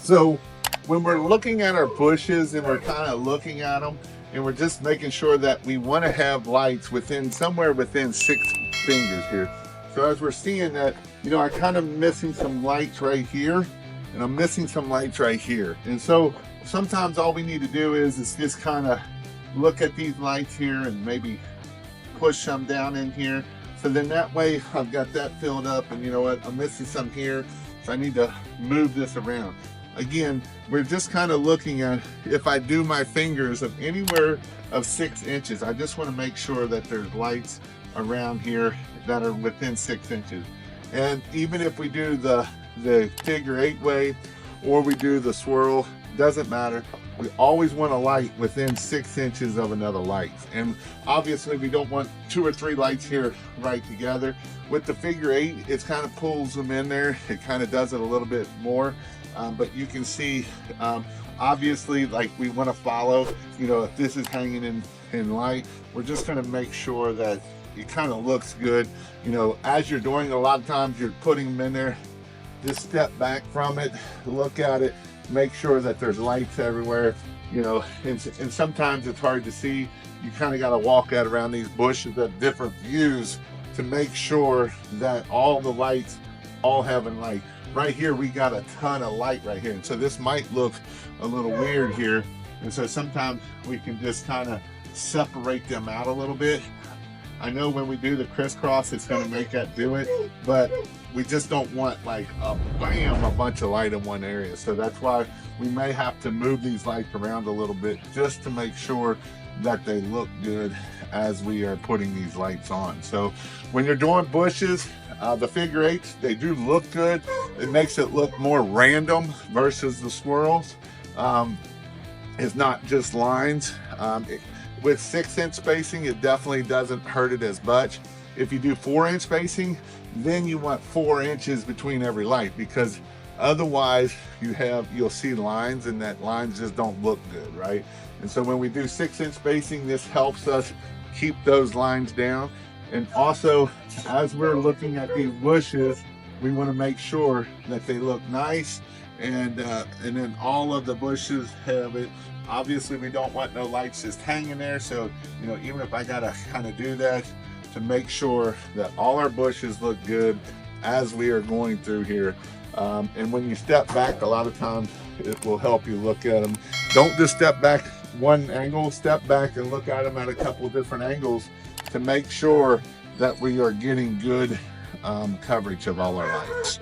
So when we're looking at our bushes and we're kind of looking at them and we're just making sure that we want to have lights within somewhere within 6 fingers here. So as we're seeing that, you know, I'm kind of missing some lights right here and I'm missing some lights right here. And so sometimes all we need to do is just kind of look at these lights here and maybe push some down in here. So then that way I've got that filled up, and you know what, I'm missing some here. So I need to move this around. Again, we're just kind of looking at, if I do my fingers of anywhere of 6 inches, I just want to make sure that there's lights around here that are within 6 inches. And even if we do the figure 8 way or we do the swirl, doesn't matter. We always want a light within 6 inches of another light. And obviously we don't want 2 or 3 lights here right together. With the figure 8, it kind of pulls them in there. It kind of does it a little bit more. But you can see, obviously, like, we want to follow, you know, if this is hanging in light, we're just going to make sure that it kind of looks good. You know, as you're doing, a lot of times you're putting them in there, just step back from it, look at it, make sure that there's lights everywhere, you know, and sometimes it's hard to see. You kind of got to walk out around these bushes at different views to make sure that all the lights all having light. Right here we got a ton of light right here, and so this might look a little weird here, and so sometimes we can just kind of separate them out a little bit. I know when we do the crisscross it's going to make that do it, but we just don't want like a bam, a bunch of light in one area. So that's why we may have to move these lights around a little bit just to make sure that they look good as we are putting these lights on. So when you're doing bushes, the figure 8s, they do look good. It makes it look more random versus the swirls. It's not just lines. With 6-inch spacing, it definitely doesn't hurt it as much. If you do 4-inch spacing, then you want 4 inches between every light, because otherwise you'll see lines, and that lines just don't look good, right? And so when we do 6-inch spacing, this helps us keep those lines down. And also, as we're looking at these bushes, we want to make sure that they look nice, and then all of the bushes have it. Obviously we don't want no lights just hanging there, so you know, even if I gotta kind of do that to make sure that all our bushes look good as we are going through here. And when you step back, a lot of times it will help you look at them. Don't just step back one angle, step back and look at them at a couple of different angles to make sure that we are getting good coverage of all our lights.